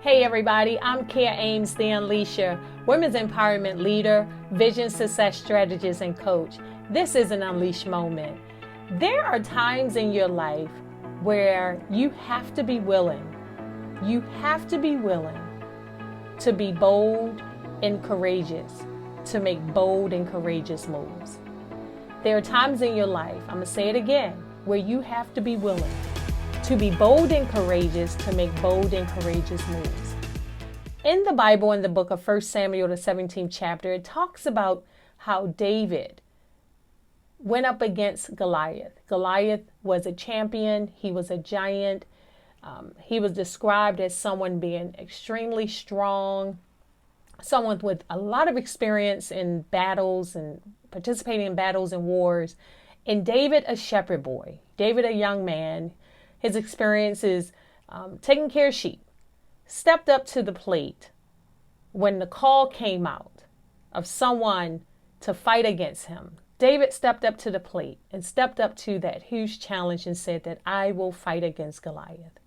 Hey everybody, I'm Melkia Ames, the Unleasher, women's empowerment leader, vision success strategist, and coach. This is an Unleash moment. There are times in your life where you have to be willing. You have to be willing to be bold and courageous, to make bold and courageous moves. There are times in your life, I'm going to say it again, where you have to be willing to be bold and courageous, to make bold and courageous moves. In the Bible, in the book of 1 Samuel, the 17th chapter, it talks about how David went up against Goliath. Goliath was a champion. He was a giant. He was described as someone being extremely strong, someone with a lot of experience in battles and participating in battles and wars. And David, a shepherd boy, David, a young man, his experience is taking care of sheep, stepped up to the plate when the call came out of someone to fight against him. David stepped up to the plate and stepped up to that huge challenge and said that I will fight against Goliath.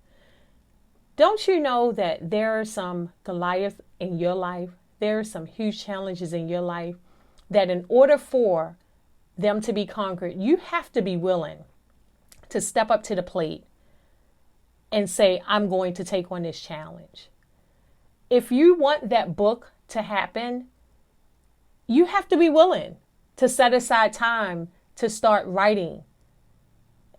Don't you know that there are some Goliaths in your life? There are some huge challenges in your life that in order for them to be conquered, you have to be willing to step up to the plate and say, I'm going to take on this challenge. If you want that book to happen, you have to be willing to set aside time to start writing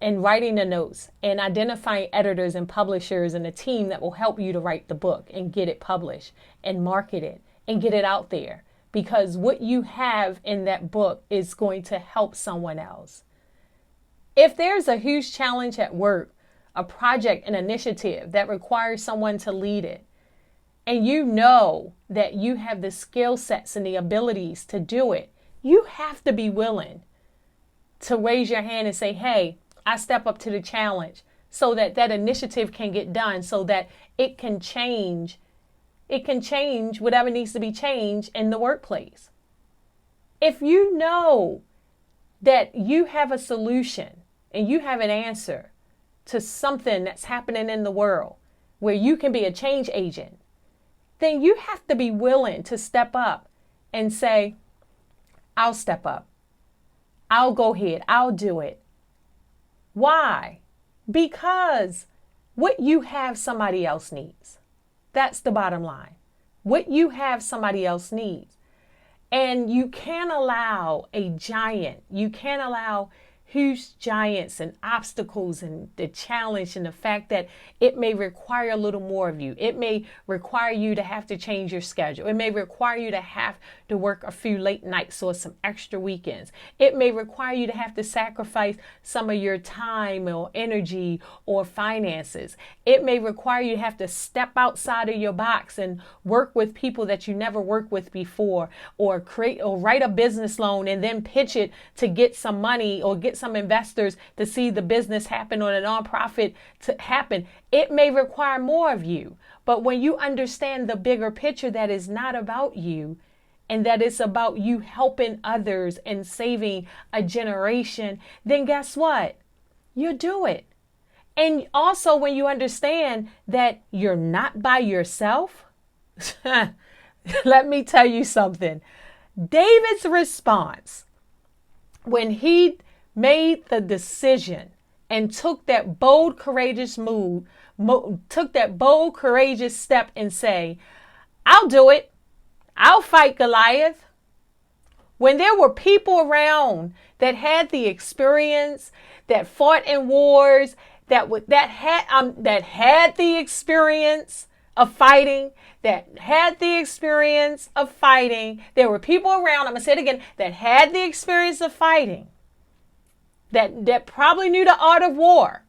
the notes and identifying editors and publishers and a team that will help you to write the book and get it published and market it and get it out there. Because what you have in that book is going to help someone else. If there's a huge challenge at work, a project, an initiative that requires someone to lead it, and you know that you have the skill sets and the abilities to do it, you have to be willing to raise your hand and say, hey, I step up to the challenge so that that initiative can get done, so that it can change. It can change whatever needs to be changed in the workplace. If you know that you have a solution and you have an answer to something that's happening in the world where you can be a change agent, then you have to be willing to step up and say, I'll step up. I'll go ahead. I'll do it. Why? Because what you have, somebody else needs. That's the bottom line. What you have, somebody else needs. And you can't allow a giant, you can't allow huge giants and obstacles and the challenge and the fact that it may require a little more of you. It may require you to have to change your schedule. It may require you to have to work a few late nights or some extra weekends. It may require you to have to sacrifice some of your time or energy or finances. It may require you to have to step outside of your box and work with people that you never worked with before, or create or write a business loan and then pitch it to get some money or get some investors to see the business happen or the nonprofit to happen. It may require more of you, but when you understand the bigger picture, that is not about you and that it's about you helping others and saving a generation, then guess what? You do it. And also when you understand that you're not by yourself, let me tell you something. David's response when he made the decision and took that bold, courageous took that bold, courageous step and say, I'll do it. I'll fight Goliath. When there were people around that had the experience, that fought in wars, that had the experience of fighting, there were people around, I'm going to say it again, that had the experience of fighting, that probably knew the art of war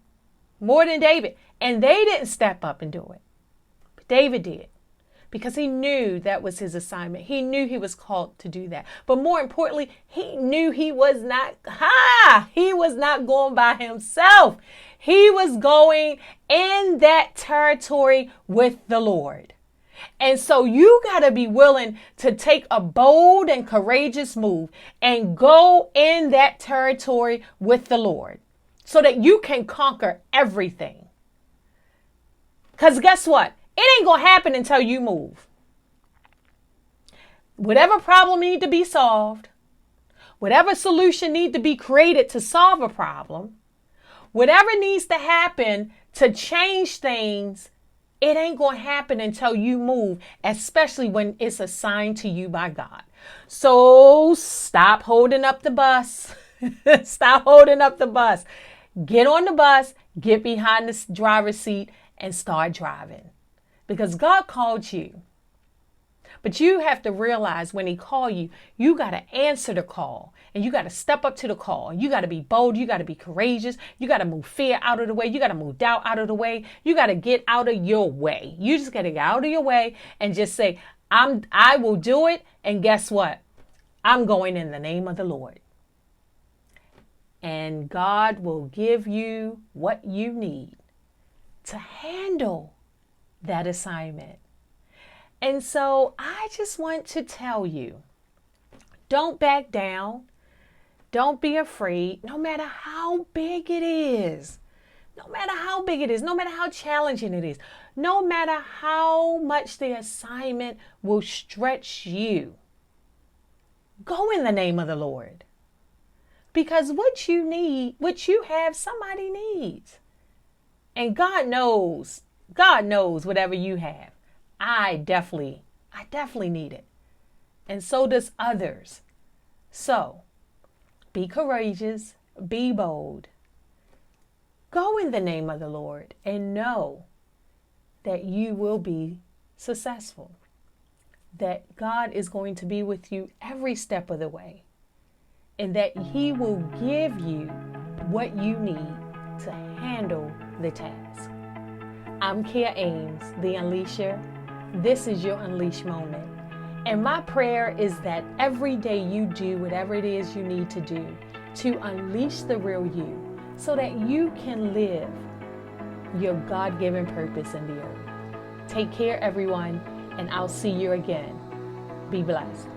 more than David. And they didn't step up and do it. But David did, because he knew that was his assignment. He knew he was called to do that. But more importantly, he knew he was not going by himself. He was going in that territory with the Lord. And so you got to be willing to take a bold and courageous move and go in that territory with the Lord so that you can conquer everything. Because guess what? It ain't going to happen until you move. Whatever problem need to be solved, whatever solution need to be created to solve a problem, whatever needs to happen to change things, it ain't going to happen until you move, especially when it's assigned to you by God. So stop holding up the bus. Stop holding up the bus. Get on the bus, get behind the driver's seat, and start driving. Because God called you. But you have to realize when he called you, you got to answer the call. And you got to step up to the call. You got to be bold. You got to be courageous. You got to move fear out of the way. You got to move doubt out of the way. You got to get out of your way. You just got to get out of your way and just say, I will do it. And guess what? I'm going in the name of the Lord. And God will give you what you need to handle that assignment. And so I just want to tell you, don't back down. Don't be afraid, no matter how big it is. No matter how big it is, no matter how challenging it is, no matter how much the assignment will stretch you. Go in the name of the Lord. Because what you need, what you have, somebody needs. And God knows whatever you have. I definitely need it. And so does others. So be courageous, be bold. Go in the name of the Lord and know that you will be successful. That God is going to be with you every step of the way. And that he will give you what you need to handle the task. I'm Melkia Ames, the Unleasher. This is your Unleash moment. And my prayer is that every day you do whatever it is you need to do to unleash the real you so that you can live your God-given purpose in the earth. Take care, everyone, and I'll see you again. Be blessed.